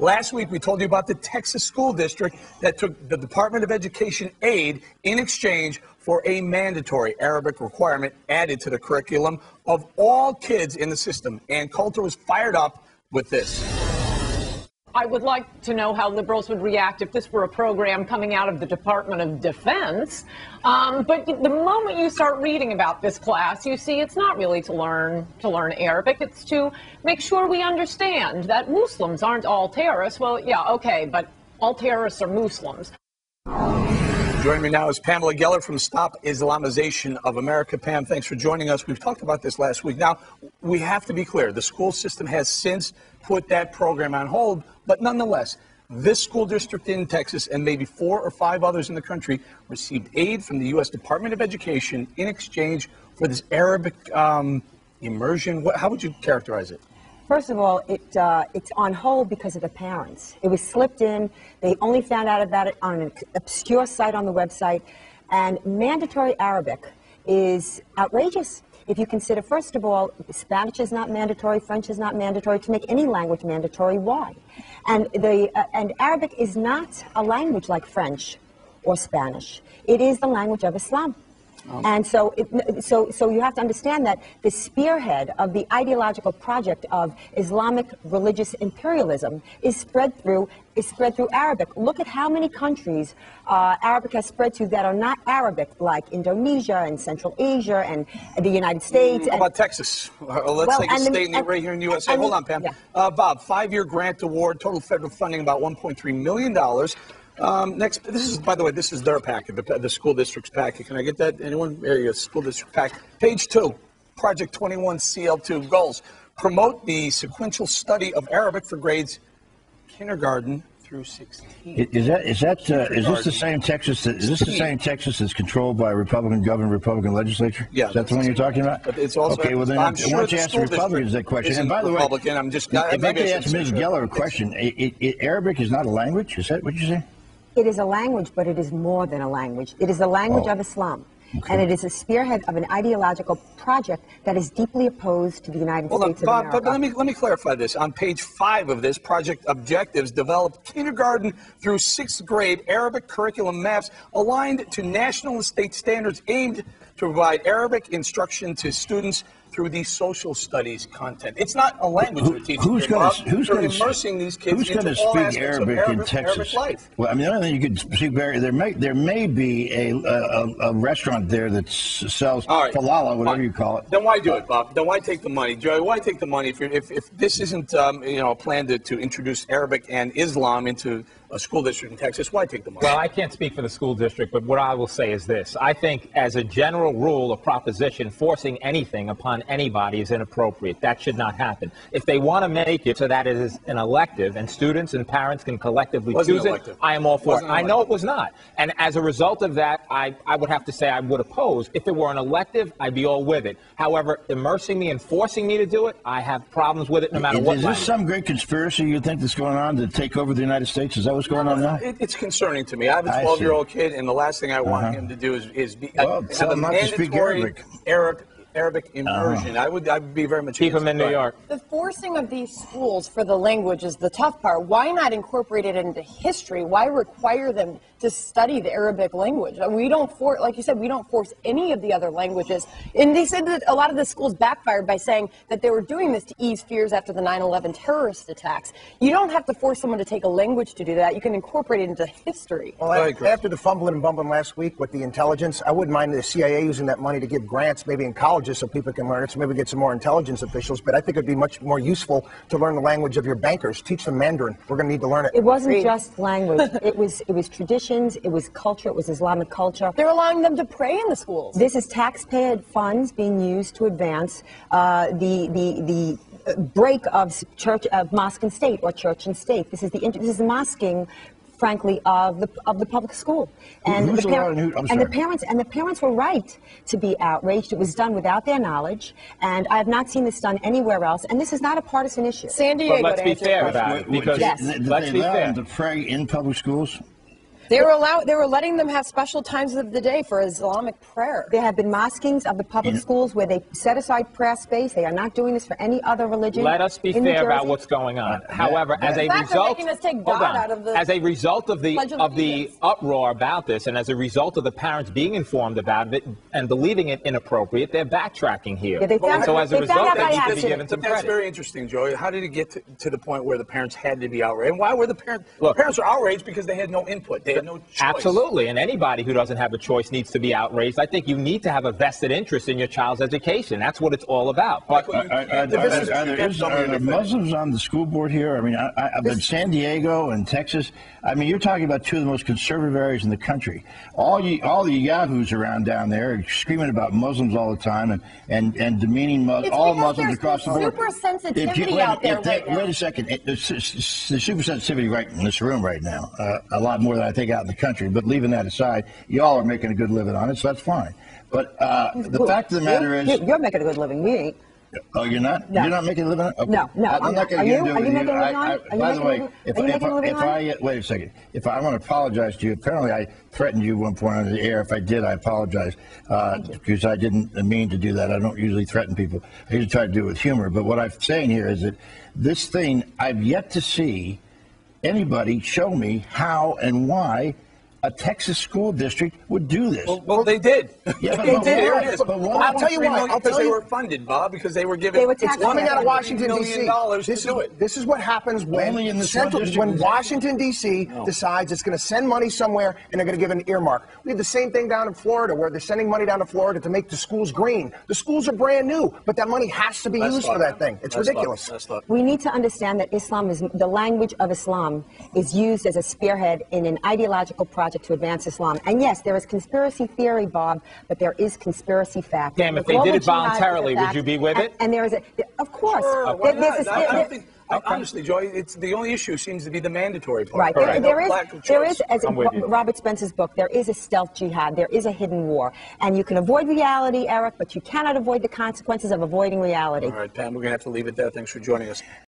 Last week, we told you about the Texas school district that took the Department of Education aid in exchange for a mandatory Arabic requirement added to the curriculum of all kids in the system. Ann Coulter was fired up with this. I would like to know how liberals would react if this were a program coming out of the Department of Defense. But the moment you start reading about this class, you see it's not really to learn Arabic. It's to make sure we understand that Muslims aren't all terrorists. Well, yeah, okay, but all terrorists are Muslims. Joining me now is Pamela Geller from Stop Islamization of America. Pam, thanks for joining us. We've talked about this last week. Now, we have to be clear. The school system has since put that program on hold, but nonetheless, this school district in Texas and maybe 4 or 5 others in the country received aid from the U.S. Department of Education in exchange for this Arabic immersion. How would you characterize it? First of all, it's on hold because of the parents. It was slipped in. They only found out about it on an obscure site on the website. And mandatory Arabic is outrageous. If you consider, first of all, Spanish is not mandatory, French is not mandatory. To make any language mandatory, why? And Arabic is not a language like French or Spanish. It is the language of Islam. And so you have to understand that the spearhead of the ideological project of Islamic religious imperialism is spread through Arabic. Look at how many countries Arabic has spread to that are not Arabic, like Indonesia and Central Asia and the United States. How about Texas? Let's take a state right here in the USA. Hold on, Pam. Yeah. Bob, 5-year grant award, total federal funding about $1.3 million. Next, this is, by the way, this is their packet, the school district's packet. Can I get that? Anyone? There you go, school district packet. Page 2, Project 21 CL2 goals. Promote the sequential study of Arabic for grades kindergarten through 16. Is this the same Texas? Is this the same Texas that's controlled by a Republican governor, Republican legislature? Yeah, is that the one you're talking about? But it's also, okay. Well, then I'm sure why don't you ask the Republicans that question? And by the way, I'm just, if I could ask Ms. Geller a question, Arabic is not a language. Is that what you say? It is a language, but it is more than a language. It is the language of Islam. Okay. And it is a spearhead of an ideological project that is deeply opposed to the United States of America. But let me clarify this. On page 5 of this, project objectives develop kindergarten through 6th grade Arabic curriculum maps aligned to national and state standards aimed to provide Arabic instruction to students through the social studies content. It's not a language we're teaching. Who's going to immersing these kids into all speak aspects Arabic of in Texas? Arabic life. Well, I mean, the only thing you could speak Arabic. There may be a restaurant there that sells falala, whatever you call it. Then why do it, Bob? Then why take the money, Joey? Why take the money if this isn't a plan to introduce Arabic and Islam into a school district in Texas? Why take the money? Well, I can't speak for the school district, but what I will say is this. I think as a general rule of proposition, forcing anything upon anybody is inappropriate. That should not happen. If they want to make it so that it is an elective and students and parents can collectively choose it, I am all for it. I know it was not. And as a result of that, I would have to say I would oppose. If it were an elective, I'd be all with it. However, immersing me and forcing me to do it, I have problems with it no matter what. Is this some great conspiracy you think that's going on to take over the United States? Is that what's going on now? It's concerning to me. I have a 12-year-old kid, and the last thing I want him to do is have a mandatory Arabic immersion. I'd be very much keep them in New York. The forcing of these schools for the language is the tough part. Why not incorporate it into history? Why require them to study the Arabic language? We don't force, like you said, we don't force any of the other languages. And they said that a lot of the schools backfired by saying that they were doing this to ease fears after the 9/11 terrorist attacks. You don't have to force someone to take a language to do that. You can incorporate it into history. Well, after the fumbling and bumbling last week with the intelligence, I wouldn't mind the CIA using that money to give grants, maybe in colleges, so people can learn it, so maybe get some more intelligence officials. But I think it would be much more useful to learn the language of your bankers. Teach them Mandarin. We're going to need to learn it. It wasn't just language. It was traditions. It was culture. It was Islamic culture. They're allowing them to pray in the schools. This is taxpayer funds being used to advance the break of mosque and state, or church and state. This is the mosquing, frankly, of the public school. And the parents were right to be outraged. It was done without their knowledge, and I have not seen this done anywhere else. And this is not a partisan issue. San Diego. But let's be fair about it, because let's be fair. To pray in public schools. They were letting them have special times of the day for Islamic prayer. There have been mosquings of the public schools where they set aside prayer space. They are not doing this for any other religion. Let us be fair about what's going on. However, as a result, as a result of the uproar about this, and as a result of the parents being informed about it and believing it inappropriate, they're backtracking here. Yeah, so as a result, they need to be given some That's credit. very interesting, Joey. How did it get to the point where the parents had to be outraged? And why were the parents? Look, the parents are outraged because they had no input. They had no choice. Absolutely, and anybody who doesn't have a choice needs to be outraged. I think you need to have a vested interest in your child's education. That's what it's all about. Are there Muslims on the school board here? I mean, I've been San Diego and Texas. I mean, you're talking about two of the most conservative areas in the country. All the yahoos around down there are screaming about Muslims all the time and demeaning all Muslims across the board. Super sensitivity out there right now. Wait a second. There's super sensitivity right in this room right now. A lot more than I think out in the country. But leaving that aside, y'all are making a good living on it, so that's fine. But the fact of the matter is, you're making a good living. We ain't. Oh, you're not? No. You're not making a living on it? Okay. No, I'm not going to get into it with you. By the way, wait a second. If I want to apologize to you, apparently I threatened you one point on the air. If I did, I apologize because I didn't mean to do that. I don't usually threaten people. I usually try to do it with humor. But what I'm saying here is that this thing, I've yet to see anybody show me how and why a Texas school district would do this. Well, they did. Yeah, they did. I'll tell you why. Because they were funded, Bob. Because they were given. It's coming out of Washington D.C. $1 This is what happens when Washington D.C. decides it's going to send money somewhere and they're going to give an earmark. We have the same thing down in Florida where they're sending money down to Florida to make the schools green. The schools are brand new, but that money has to be used for that thing. It's ridiculous. We need to understand that Islam is the language of Islam is used as a spearhead in an ideological project to advance Islam. And yes, there is conspiracy theory, Bob, but there is conspiracy fact. Damn, if they did it voluntarily, would you be with it? And there is of course. Sure, honestly, Joy, the only issue seems to be the mandatory part. Right. There is, as Robert Spencer's book, there is a stealth jihad. There is a hidden war. And you can avoid reality, Eric, but you cannot avoid the consequences of avoiding reality. All right, Pam, we're going to have to leave it there. Thanks for joining us.